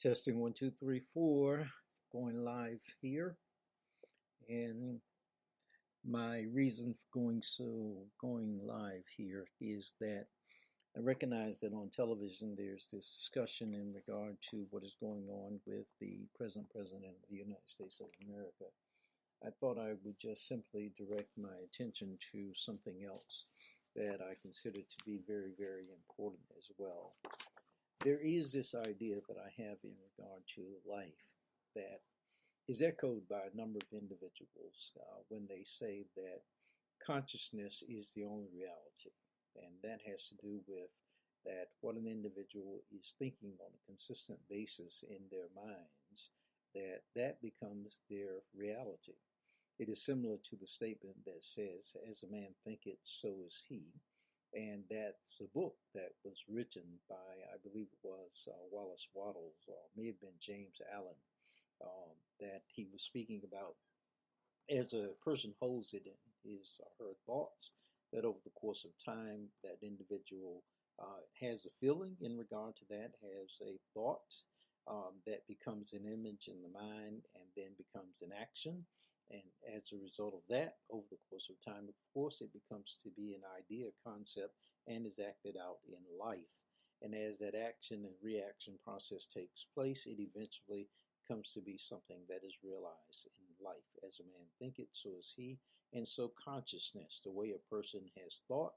Testing 1, 2, 3, 4, going live here. And my reason for going live here is that I recognize that on television there's this discussion in regard to what is going on with the present president of the United States of America. I thought I would just simply direct my attention to something else that I consider to be very, very important as well. There is this idea that I have in regard to life that is echoed by a number of individuals when they say that consciousness is the only reality. And that has to do with that what an individual is thinking on a consistent basis in their minds, that becomes their reality. It is similar to the statement that says, as a man thinketh, so is he. And that's a book that was written by, I believe it was Wallace Wattles, or may have been James Allen, that he was speaking about as a person holds it in his or her thoughts, that over the course of time, that individual has a feeling in regard to that, has a thought that becomes an image in the mind and then becomes an action. And as a result of that, over the course of time, of course, it becomes to be an idea, concept, and is acted out in life. And as that action and reaction process takes place, it eventually comes to be something that is realized in life. As a man thinketh, so is he. And so consciousness, the way a person has thought,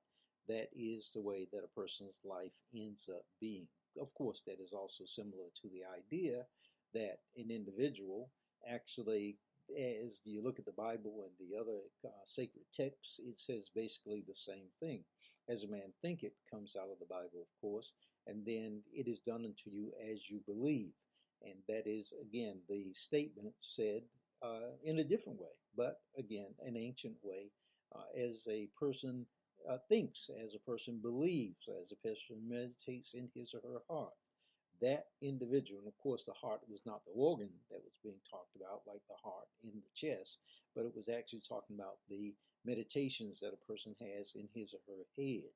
that is the way that a person's life ends up being. Of course, that is also similar to the idea that an individual actually, as you look at the Bible and the other sacred texts, it says basically the same thing. As a man thinketh comes out of the Bible, of course, and then it is done unto you as you believe. And that is, again, the statement said in a different way, but again, an ancient way, as a person thinks, as a person believes, as a person meditates in his or her heart. That individual, and of course the heart was not the organ that was being talked about like the heart in the chest, but it was actually talking about the meditations that a person has in his or her head,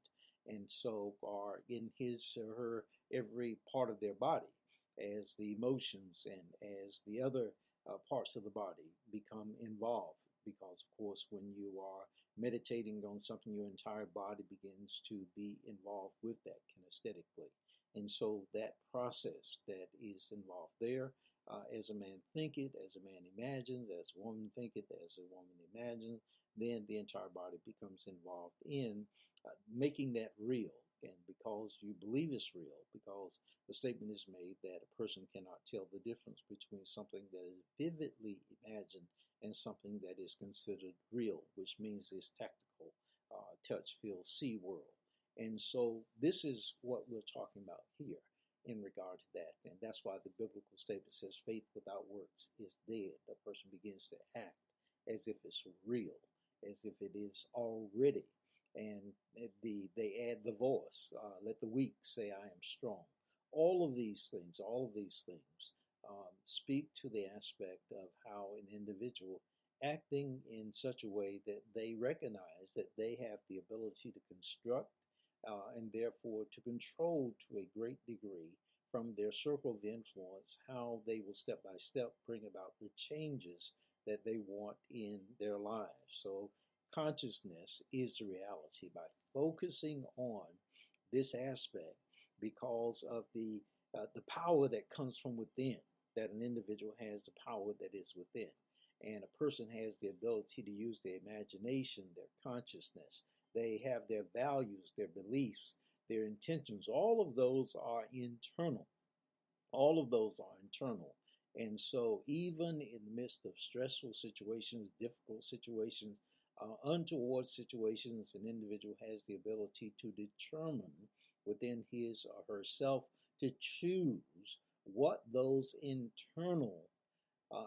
and so are in his or her every part of their body, as the emotions and as the other parts of the body become involved. Because, of course, when you are meditating on something, your entire body begins to be involved with that kinesthetically. And so that process that is involved there, as a man thinketh, as a man imagines, as a woman thinketh, as a woman imagines, then the entire body becomes involved in making that real. And because you believe it's real, because the statement is made that a person cannot tell the difference between something that is vividly imagined and something that is considered real, which means this tactical touch, feel, see world. And so this is what we're talking about here in regard to that. And that's why the biblical statement says faith without works is dead. The person begins to act as if it's real, as if it is already. And they add the voice, let the weak say I am strong. All of these things speak to the aspect of how an individual acting in such a way that they recognize that they have the ability to construct and therefore to control to a great degree from their circle of influence how they will step by step bring about the changes that they want in their lives. So consciousness is the reality. By focusing on this aspect, because of the power that comes from within, that an individual has the power that is within, and a person has the ability to use their imagination, their consciousness. They have their values, their beliefs, their intentions. All of those are internal. All of those are internal. And so even in the midst of stressful situations, difficult situations, untoward situations, an individual has the ability to determine within his or herself to choose what those internal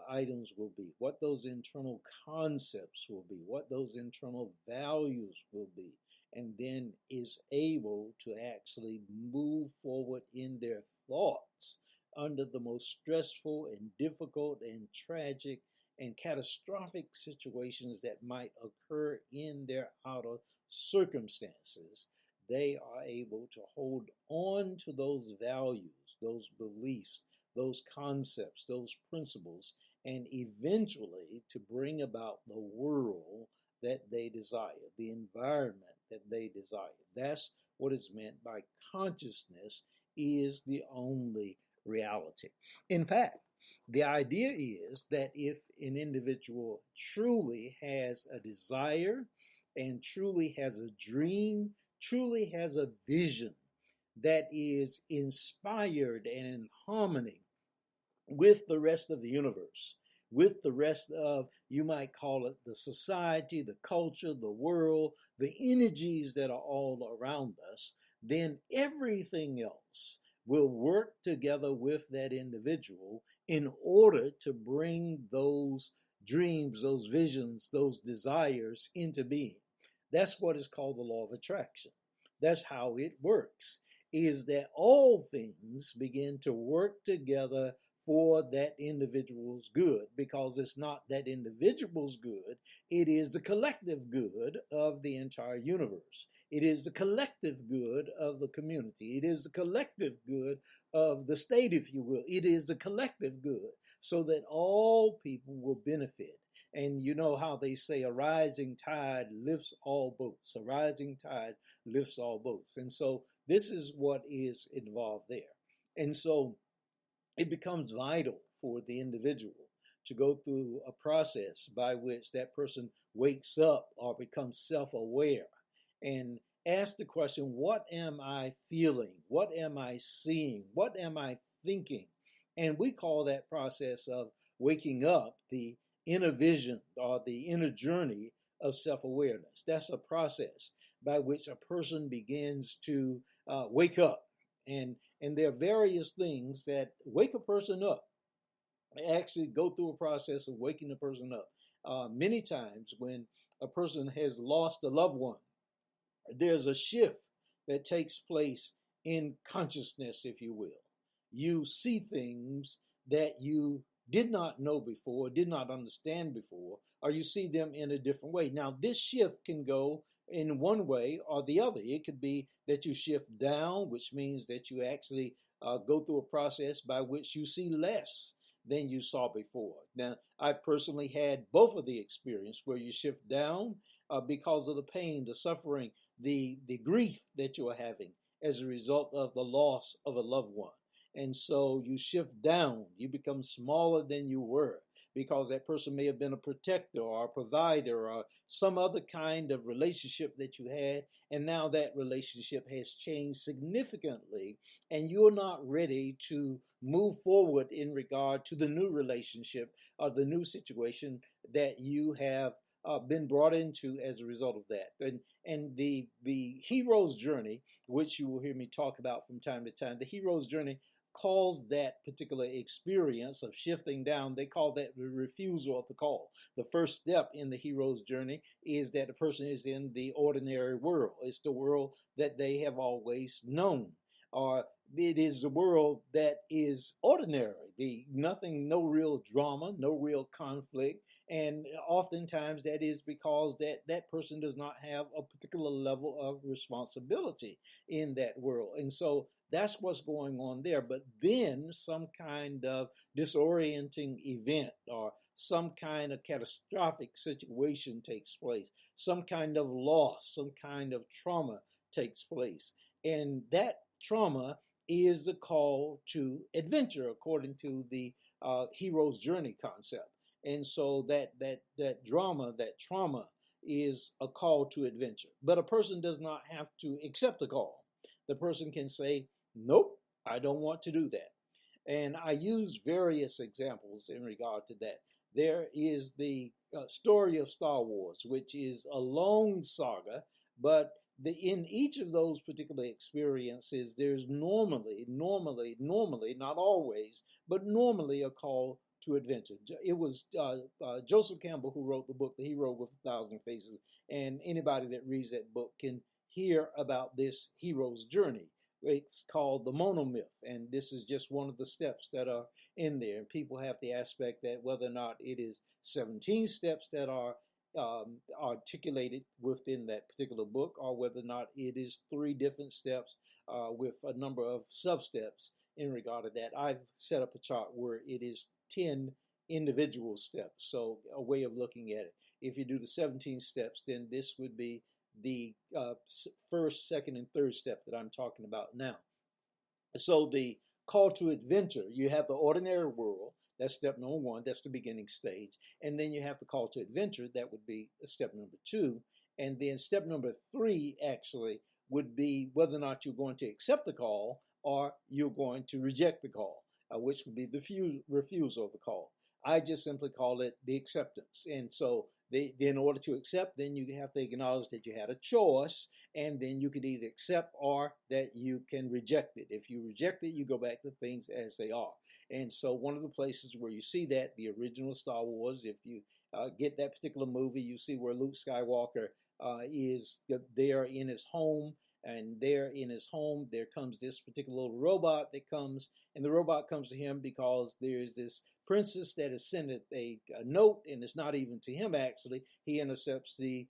items will be, what those internal concepts will be, what those internal values will be, and then is able to actually move forward in their thoughts under the most stressful and difficult and tragic and catastrophic situations that might occur in their outer circumstances. They are able to hold on to those values, those beliefs, those concepts, those principles, and eventually to bring about the world that they desire, the environment that they desire. That's what is meant by consciousness is the only reality. In fact, the idea is that if an individual truly has a desire and truly has a dream, truly has a vision that is inspired and in harmony with the rest of the universe, with the rest of, you might call it the society, the culture, the world, the energies that are all around us, then everything else will work together with that individual in order to bring those dreams, those visions, those desires into being. That's what is called the law of attraction. That's how it works, is that all things begin to work together for that individual's good, because it's not that individual's good, it is the collective good of the entire universe. It is the collective good of the community. It is the collective good of the state, if you will. It is the collective good, so that all people will benefit. And you know how they say a rising tide lifts all boats. A rising tide lifts all boats. And so this is what is involved there. And so it becomes vital for the individual to go through a process by which that person wakes up or becomes self-aware and ask the question, what am I feeling? What am I seeing? What am I thinking? And we call that process of waking up the inner vision or the inner journey of self-awareness. That's a process by which a person begins to wake up. And there are various things that wake a person up. They actually go through a process of waking a person up. Many times when a person has lost a loved one, there's a shift that takes place in consciousness, if you will. You see things that you did not know before, did not understand before, or you see them in a different way. Now, this shift can go in one way or the other. It could be that you shift down, which means that you actually go through a process by which you see less than you saw before. Now, I've personally had both of the experience where you shift down because of the pain, the suffering, the grief that you are having as a result of the loss of a loved one. And so you shift down, you become smaller than you were, because that person may have been a protector or a provider or some other kind of relationship that you had, and now that relationship has changed significantly, and you're not ready to move forward in regard to the new relationship or the new situation that you have been brought into as a result of that. And the hero's journey, which you will hear me talk about from time to time, the hero's journey calls that particular experience of shifting down, they call that the refusal of the call. The first step in the hero's journey is that the person is in the ordinary world. It's the world that they have always known, or it is the world that is ordinary. No real drama, no real conflict. And oftentimes that is because that person does not have a particular level of responsibility in that world. And so that's what's going on there. But then some kind of disorienting event or some kind of catastrophic situation takes place. Some kind of loss, some kind of trauma takes place. And that trauma is the call to adventure, according to the hero's journey concept. And so that drama, that trauma is a call to adventure. But a person does not have to accept the call. The person can say, nope, I don't want to do that. And I use various examples in regard to that. There is the story of Star Wars, which is a long saga, but in each of those particular experiences, there's normally, not always, but normally a call to adventure. It was Joseph Campbell who wrote the book, The Hero with a Thousand Faces, and anybody that reads that book can hear about this hero's journey. It's called the monomyth, and this is just one of the steps that are in there. And people have the aspect that whether or not it is 17 steps that are articulated within that particular book, or whether or not it is 3 different steps with a number of sub-steps, in regard to that. I've set up a chart where it is 10 individual steps. So a way of looking at it. If you do the 17 steps, then this would be the first, second, and third step that I'm talking about now. So the call to adventure, you have the ordinary world. That's step number one. That's the beginning stage. And then you have the call to adventure. That would be step number two. And then step number three actually would be whether or not you're going to accept the call or you're going to reject the call, which would be the refusal of the call. I just simply call it the acceptance. And so in order to accept, then you have to acknowledge that you had a choice, and then you can either accept or that you can reject it. If you reject it, you go back to things as they are. And so one of the places where you see that, the original Star Wars, if you get that particular movie, you see where Luke Skywalker is there in his home, and there in his home, there comes this particular little robot that comes, and the robot comes to him because there's this princess that has sent a note, and it's not even to him actually. He intercepts the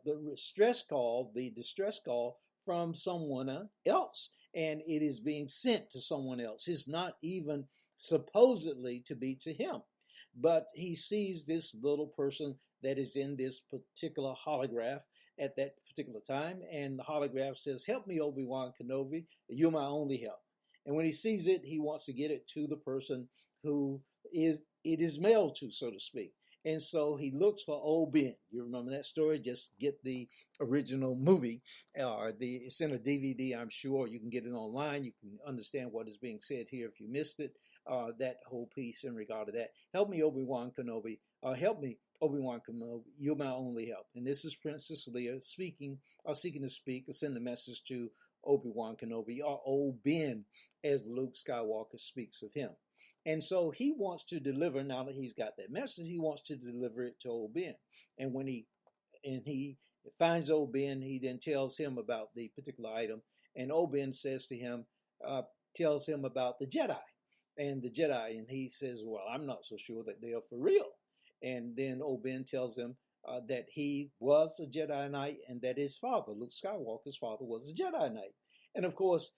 distress call from someone else, and it is being sent to someone else. It's not even supposedly to be to him, but he sees this little person that is in this particular holograph at that particular time, and the holograph says, "Help me, Obi-Wan Kenobi, you're my only help." And when he sees it, he wants to get it to the person who it is mailed to, so to speak. And so he looks for old Ben. You remember that story? Just get the original movie, or it's in a DVD, I'm sure. You can get it online. You can understand what is being said here if you missed it. That whole piece in regard to that. Help me, Obi-Wan Kenobi. Help me, Obi-Wan Kenobi. You're my only help. And this is Princess Leia seeking to speak or send a message to Obi-Wan Kenobi, or old Ben, as Luke Skywalker speaks of him. And so he wants to deliver, now that he's got that message, he wants to deliver it to old Ben. And when he finds old Ben, he then tells him about the particular item. And old Ben says to him, tells him about the Jedi. And the Jedi, and he says, well, I'm not so sure that they are for real. And then old Ben tells him that he was a Jedi Knight, and that his father, Luke Skywalker's father, was a Jedi Knight. And of course,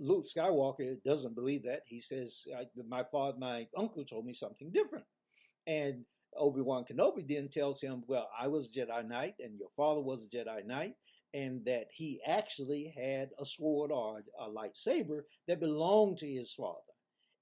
Luke Skywalker doesn't believe that. He says, my uncle told me something different. And Obi-Wan Kenobi then tells him, well, I was a Jedi Knight and your father was a Jedi Knight, and that he actually had a sword or a lightsaber that belonged to his father.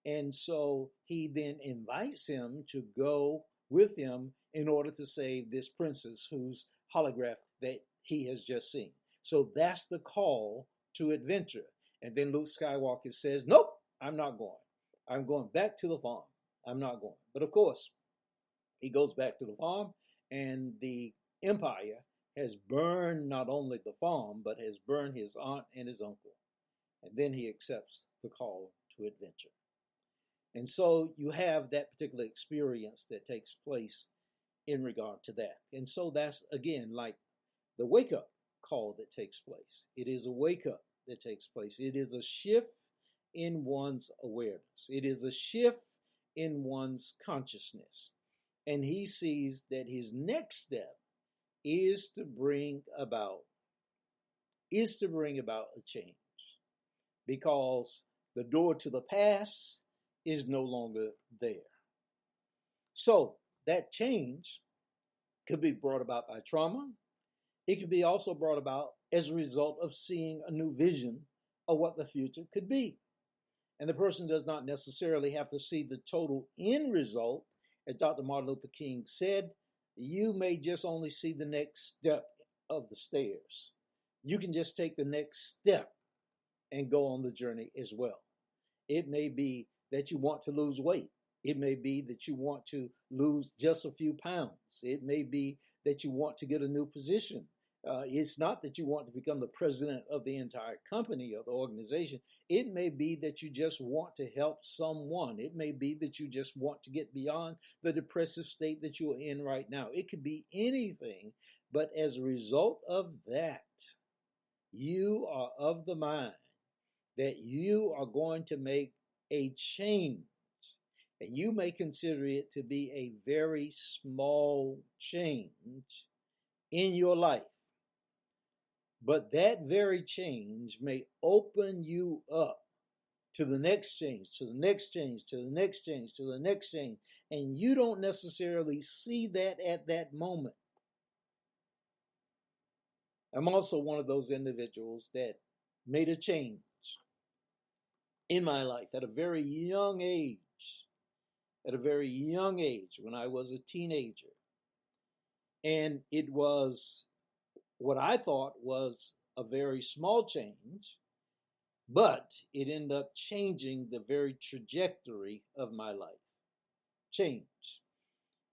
And so he then invites him to go with him in order to save this princess whose holograph that he has just seen. So that's the call to adventure. And then Luke Skywalker says, nope, I'm not going. I'm going back to the farm. I'm not going. But of course, he goes back to the farm, and the Empire has burned not only the farm, but has burned his aunt and his uncle. And then he accepts the call to adventure. And so you have that particular experience that takes place in regard to that. And so that's, again, like the wake-up call that takes place. It is a wake-up that takes place. It is a shift in one's awareness. It is a shift in one's consciousness. And he sees that his next step is to bring about a change, because the door to the past is no longer there. So that change could be brought about by trauma. It could be also brought about as a result of seeing a new vision of what the future could be. And the person does not necessarily have to see the total end result. As Dr. Martin Luther King said, you may just only see the next step of the stairs. You can just take the next step and go on the journey as well. It may be that you want to lose weight. It may be that you want to lose just a few pounds. It may be that you want to get a new position. It's not that you want to become the president of the entire company or the organization. It may be that you just want to help someone. It may be that you just want to get beyond the depressive state that you are in right now. It could be anything, but as a result of that, you are of the mind that you are going to make a change. And you may consider it to be a very small change in your life. But that very change may open you up to the next change, to the next change, to the next change, to the next change. And you don't necessarily see that at that moment. I'm also one of those individuals that made a change in my life at a very young age. At a very young age, when I was a teenager. And it was what I thought was a very small change, but it ended up changing the very trajectory of my life. Change.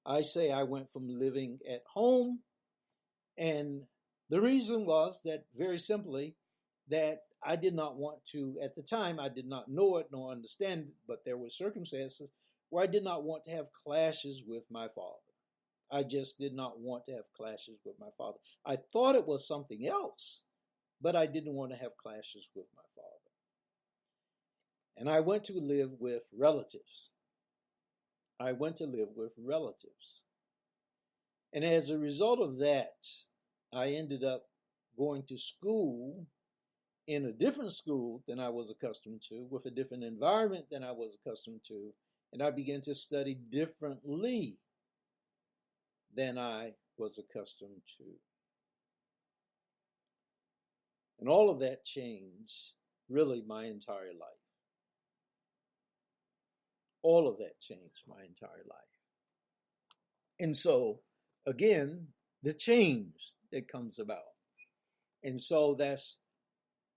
I say I went from living at home, and the reason was that, very simply, that I did not want to, at the time, I did not know it nor understand it, but there were circumstances where I did not want to have clashes with my father. I just did not want to have clashes with my father. I thought it was something else, but I didn't want to have clashes with my father. And I went to live with relatives. And as a result of that, I ended up going to school in a different school than I was accustomed to, with a different environment than I was accustomed to, and I began to study differently than I was accustomed to. And all of that changed really my entire life. All of that changed my entire life. And so, again, the change that comes about. And so that's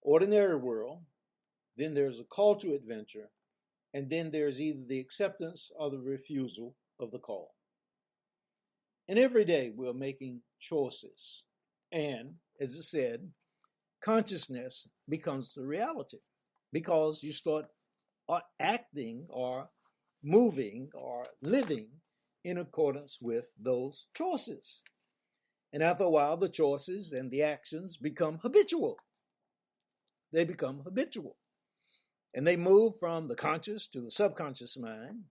ordinary world. Then there's a call to adventure. And then there's either the acceptance or the refusal of the call. And every day we're making choices. And as I said, consciousness becomes the reality because you start acting or moving or living in accordance with those choices. And after a while, the choices and the actions become habitual. They become habitual. And they move from the conscious to the subconscious mind.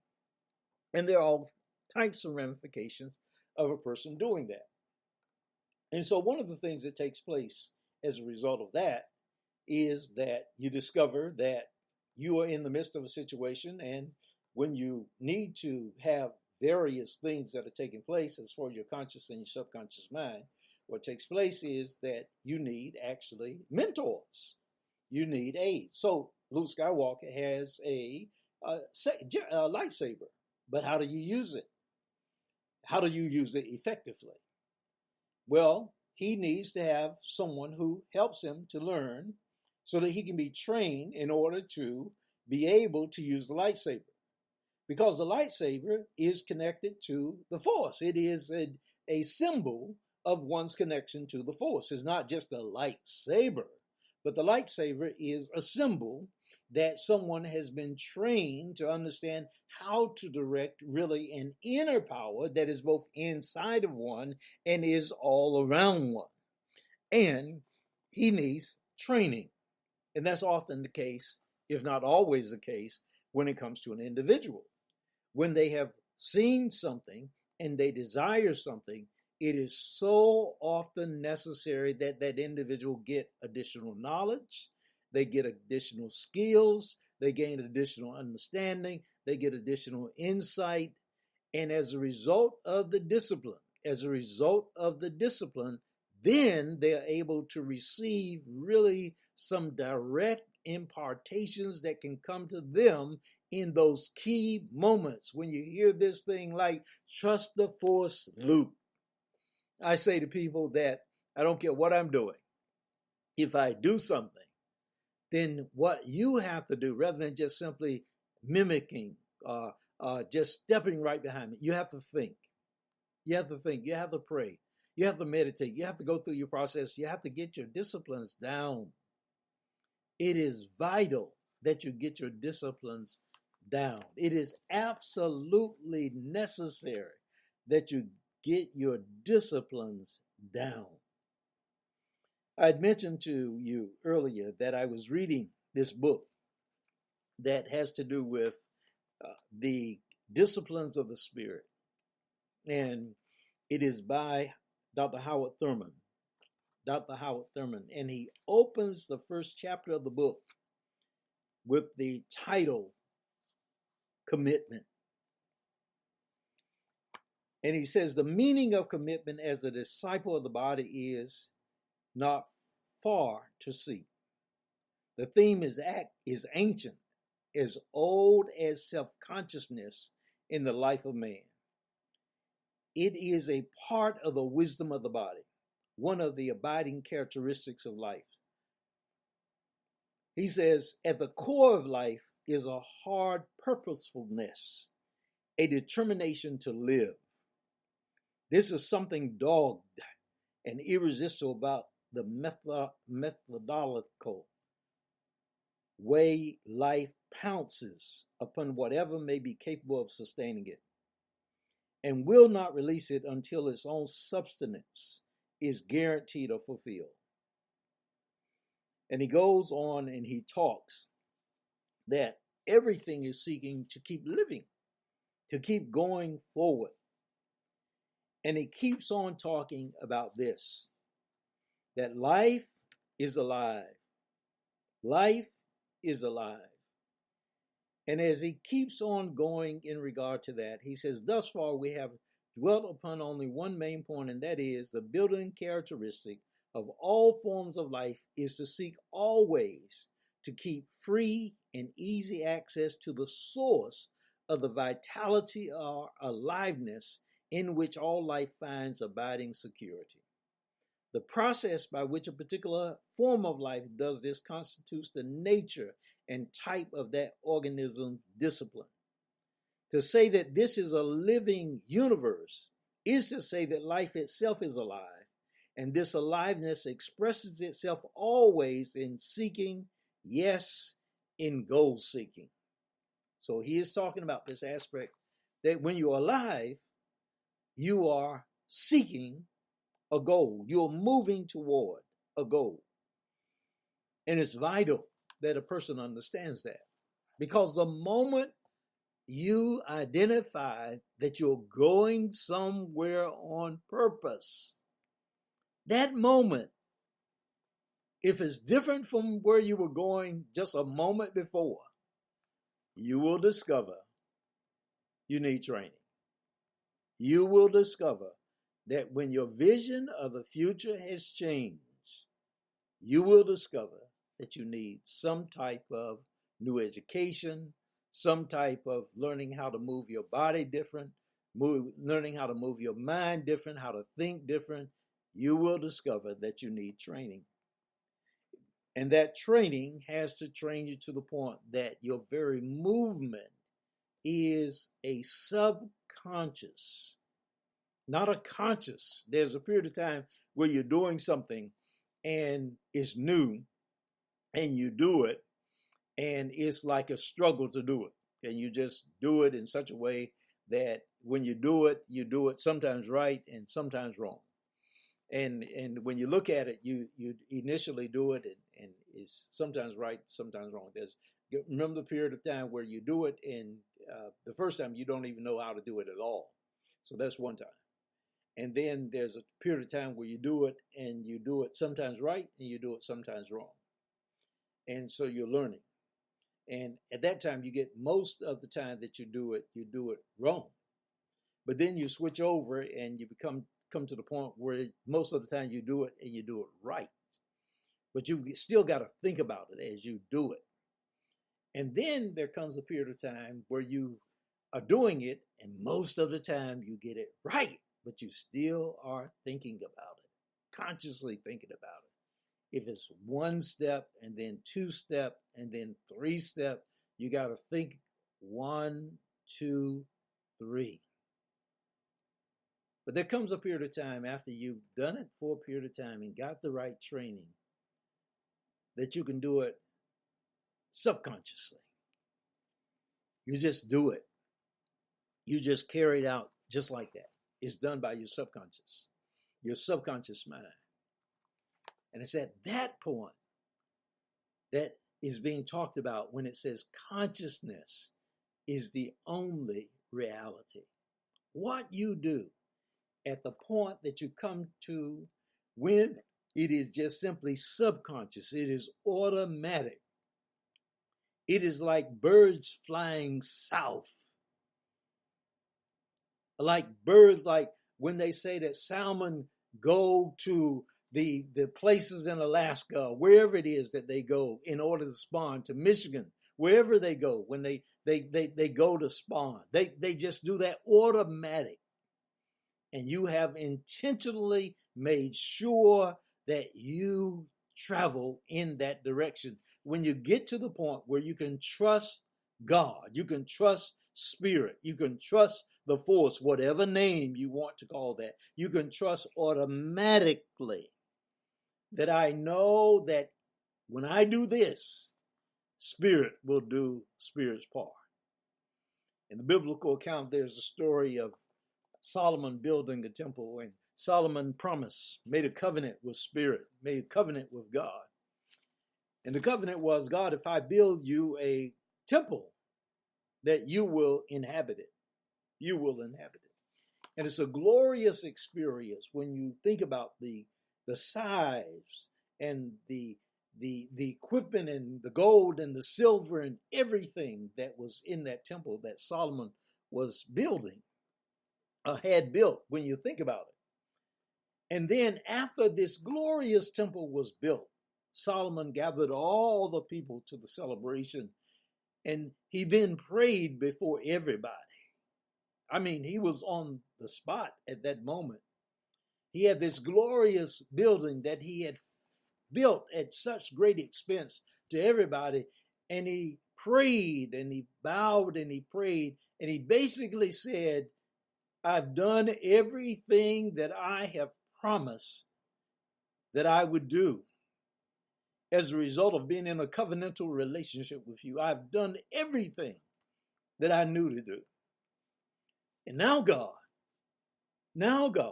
And there are all types of ramifications of a person doing that. And so one of the things that takes place as a result of that is that you discover that you are in the midst of a situation, and when you need to have various things that are taking place as far as your conscious and your subconscious mind, what takes place is that you need actually mentors. You need aids. So Luke Skywalker has a lightsaber, but how do you use it? How do you use it effectively? Well, he needs to have someone who helps him to learn so that he can be trained in order to be able to use the lightsaber. Because the lightsaber is connected to the Force. It is a symbol of one's connection to the Force. It's not just a lightsaber, but the lightsaber is a symbol that someone has been trained to understand how to direct really an inner power that is both inside of one and is all around one. And he needs training. And that's often the case, if not always the case, when it comes to an individual. When they have seen something and they desire something, it is so often necessary that that individual get additional knowledge, they get additional skills, they gain additional understanding, they get additional insight. And as a result of the discipline, then they are able to receive really some direct impartations that can come to them in those key moments when you hear this thing like, trust the Force, Luke. I say to people that I don't care what I'm doing. If I do something, then what you have to do, rather than just simply mimicking, just stepping right behind me, you have to think. You have to think. You have to pray. You have to meditate. You have to go through your process. You have to get your disciplines down. It is vital that you get your disciplines down. It is absolutely necessary that you get your disciplines down. I had mentioned to you earlier that I was reading this book that has to do with the disciplines of the spirit. And it is by Dr. Howard Thurman. And he opens the first chapter of the book with the title Commitment. And he says the meaning of commitment as a disciple of the body is not far to seek. The theme is ancient, as old as self-consciousness in the life of man. It is a part of the wisdom of the body, one of the abiding characteristics of life. He says, at the core of life is a hard purposefulness, a determination to live. This is something dogged and irresistible about the methodological way life pounces upon whatever may be capable of sustaining it, and will not release it until its own substance is guaranteed or fulfilled. And he goes on and he talks that everything is seeking to keep living, to keep going forward. And he keeps on talking about this, that life is alive. Life is alive. And as he keeps on going in regard to that, he says, thus far we have dwelt upon only one main point, and that is the building characteristic of all forms of life is to seek always to keep free and easy access to the source of the vitality or aliveness in which all life finds abiding security. The process by which a particular form of life does this constitutes the nature and type of that organism's discipline. To say that this is a living universe is to say that life itself is alive, and this aliveness expresses itself always in seeking, yes, in goal seeking. So he is talking about this aspect that when you're alive, you are seeking a goal. You're moving toward a goal. And it's vital that a person understands that. Because the moment you identify that you're going somewhere on purpose, that moment, if it's different from where you were going just a moment before, you will discover you need training. You will discover that when your vision of the future has changed, you will discover that you need some type of new education, some type of learning how to move your body different, learning how to move your mind different, how to think different. You will discover that you need training. And that training has to train you to the point that your very movement is a subconscious, not a conscious. There's a period of time where you're doing something and it's new and you do it and it's like a struggle to do it. And you just do it in such a way that when you do it sometimes right and sometimes wrong. And when you look at it, you initially do it and it's sometimes right, sometimes wrong. Remember the period of time where you do it and the first time you don't even know how to do it at all. So that's one time. And then there's a period of time where you do it and you do it sometimes right and you do it sometimes wrong. And so you're learning. And at that time, you get most of the time that you do it wrong. But then you switch over and you come to the point where most of the time you do it and you do it right. But you've still got to think about it as you do it. And then there comes a period of time where you are doing it and most of the time you get it right, but you still are thinking about it, consciously thinking about it. If it's one step and then two step and then three step, you got to think 1, 2, 3. But there comes a period of time after you've done it for a period of time and got the right training that you can do it subconsciously. You just do it. You just carry it out just like that. It's done by your subconscious mind. And it's at that point that is being talked about when it says consciousness is the only reality. What you do at the point that you come to when it is just simply subconscious, it is automatic. It is like birds flying south. Like birds, like when they say that salmon go to the places in Alaska, wherever it is that they go in order to spawn, to Michigan, wherever they go, when they go to spawn, they just do that automatic. And you have intentionally made sure that you travel in that direction. When you get to the point where you can trust God, you can trust spirit, you can trust the force, whatever name you want to call that, you can trust automatically that I know that when I do this, spirit will do spirit's part. In the biblical account, there's a story of Solomon building a temple, and Solomon promised, made a covenant with spirit, made a covenant with God. And the covenant was, God, if I build you a temple, that you will inhabit it. You will inhabit it. And it's a glorious experience when you think about the size and the equipment and the gold and the silver and everything that was in that temple that Solomon was building, had built, when you think about it. And then after this glorious temple was built, Solomon gathered all the people to the celebration, and he then prayed before everybody. I mean, he was on the spot at that moment. He had this glorious building that he had built at such great expense to everybody, and he prayed and he bowed and he prayed, and he basically said, I've done everything that I have promised that I would do as a result of being in a covenantal relationship with you. I've done everything that I knew to do. And now God, now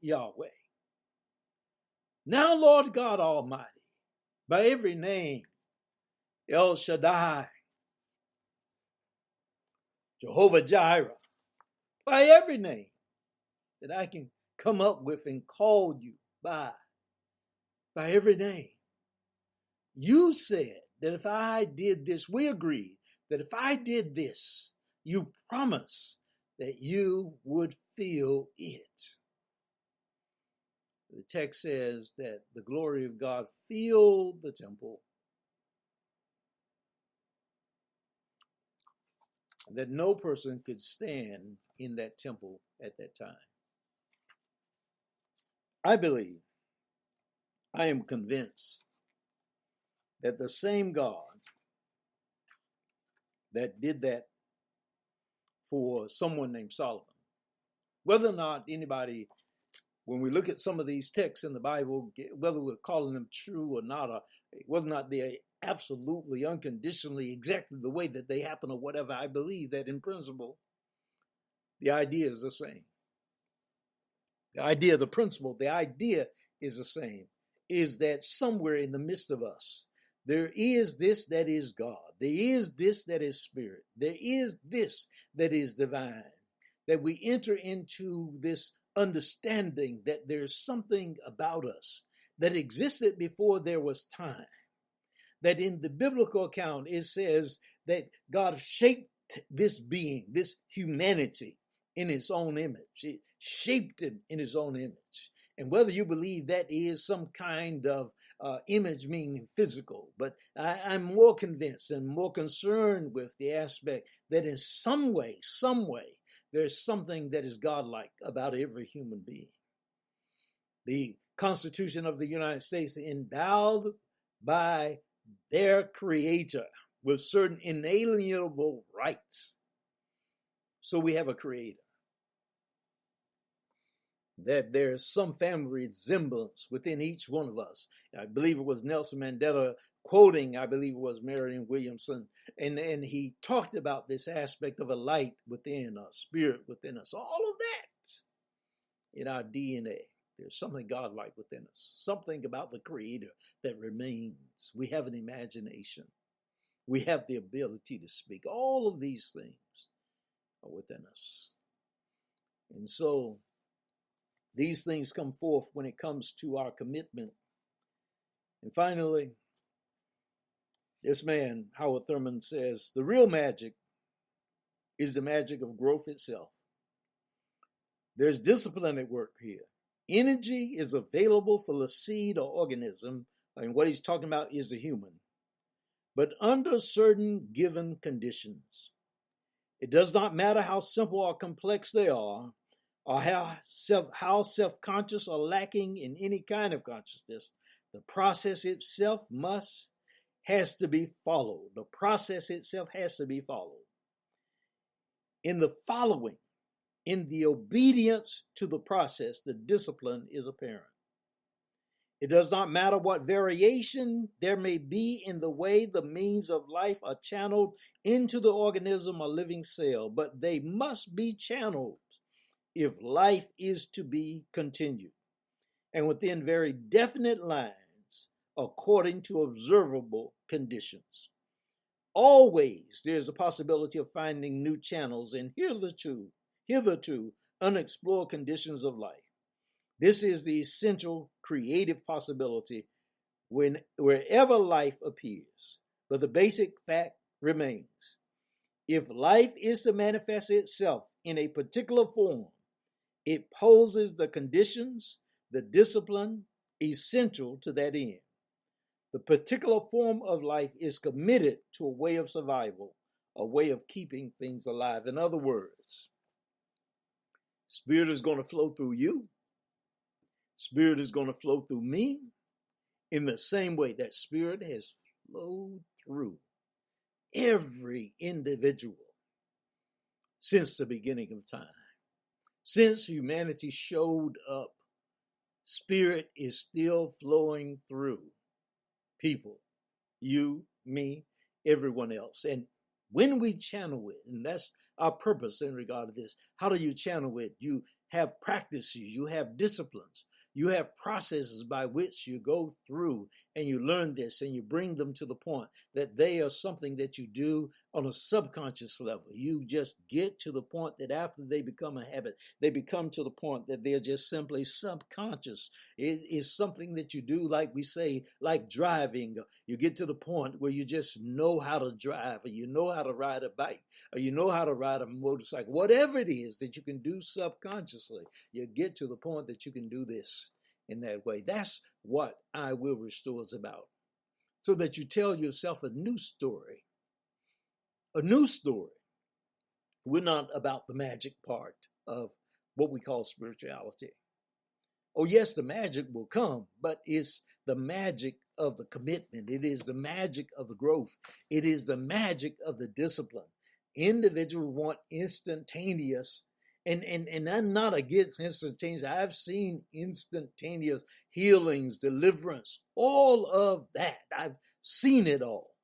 Yahweh, now Lord God Almighty, by every name, El Shaddai, Jehovah Jireh, by every name that I can come up with and call you by every name. You said that if I did this, we agreed that if I did this, you promised that you would feel it. The text says that the glory of God filled the temple, that no person could stand in that temple at that time. I believe, I am convinced that the same God that did that for someone named Solomon, whether or not anybody, when we look at some of these texts in the Bible, whether we're calling them true or not, or whether or not they're absolutely, unconditionally, exactly the way that they happen or whatever, I believe that in principle, the idea is the same. The idea, the principle, the idea is the same, is that somewhere in the midst of us, there is this that is God. There is this that is spirit. There is this that is divine. That we enter into this understanding that there's something about us that existed before there was time. That in the biblical account, it says that God shaped this being, this humanity, in his own image. It shaped him in his own image. And whether you believe that is some kind of image meaning physical, but I'm more convinced and more concerned with the aspect that in some way, there's something that is godlike about every human being. The Constitution of the United States endowed by their creator with certain inalienable rights. So we have a creator. That there's some family resemblance within each one of us. I believe it was Nelson Mandela quoting, I believe it was Marion Williamson, and he talked about this aspect of a light within us, spirit within us, all of that in our DNA. There's something godlike within us, something about the Creator that remains. We have an imagination. We have the ability to speak. All of these things are within us. And so these things come forth when it comes to our commitment. And finally, This man, Howard Thurman, says the real magic is the magic of growth itself. There's discipline at work here. Energy is available for the seed or organism, and what he's talking about is the human, but under certain given conditions. It does not matter how simple or complex they are, or how self-conscious or lacking in any kind of consciousness. The process itself has to be followed. The process itself has to be followed. In the following, in the obedience to the process, the discipline is apparent. It does not matter what variation there may be in the way the means of life are channeled into the organism or living cell, but they must be channeled if life is to be continued, and within very definite lines according to observable conditions. Always there's a possibility of finding new channels in hitherto unexplored conditions of life. This is the essential creative possibility wherever life appears. But the basic fact remains. If life is to manifest itself in a particular form, it poses the conditions, the discipline essential to that end. The particular form of life is committed to a way of survival, a way of keeping things alive. In other words, Spirit is going to flow through you. Spirit is going to flow through me in the same way that Spirit has flowed through every individual since the beginning of time. Since humanity showed up, Spirit is still flowing through people, you, me, everyone else. And when we channel it, and that's our purpose in regard to this, how do you channel it? You have practices, you have disciplines, you have processes by which you go through and you learn this and you bring them to the point that they are something that you do on a subconscious level. You just get to the point that after they become a habit, they become to the point that they're just simply subconscious. It is something that you do, like we say, like driving. You get to the point where you just know how to drive, or you know how to ride a bike, or you know how to ride a motorcycle. Whatever it is that you can do subconsciously, you get to the point that you can do this in that way. That's what I Will Restore is about. So that you tell yourself a new story. A new story. We're not about the magic part of what we call spirituality. Oh, yes, the magic will come, but it's the magic of the commitment. It is the magic of the growth. It is the magic of the discipline. Individuals want instantaneous, and I'm not against instantaneous. I've seen instantaneous healings, deliverance, all of that. I've seen it all.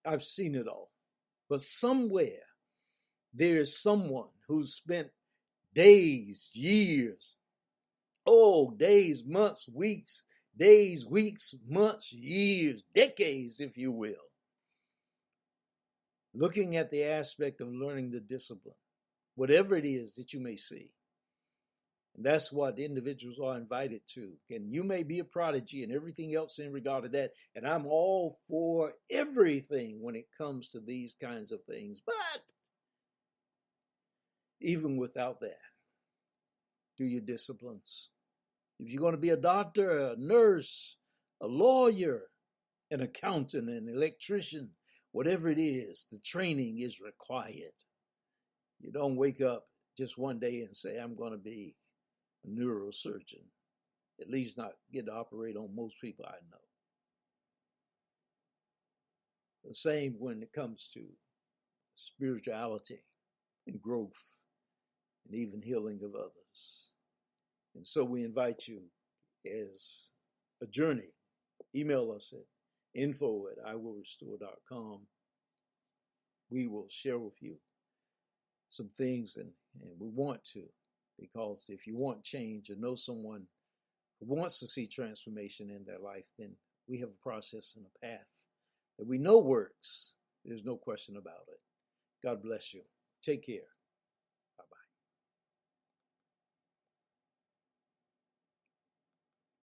I've seen it all. But somewhere there's someone who's spent days, years, days, months, weeks, months, years, decades, if you will, looking at the aspect of learning the discipline, whatever it is that you may see. And that's what individuals are invited to. And you may be a prodigy and everything else in regard to that. And I'm all for everything when it comes to these kinds of things. But even without that, do your disciplines. If you're going to be a doctor, a nurse, a lawyer, an accountant, an electrician, whatever it is, the training is required. You don't wake up just one day and say, I'm going to be a neurosurgeon. At least not get to operate on most people I know. The same when it comes to spirituality and growth and even healing of others. And so we invite you as a journey. Email us at info@iwillrestore.com. We will share with you some things, and we want to, because if you want change or know someone who wants to see transformation in their life, then we have a process and a path that we know works. There's no question about it. God bless you. Take care.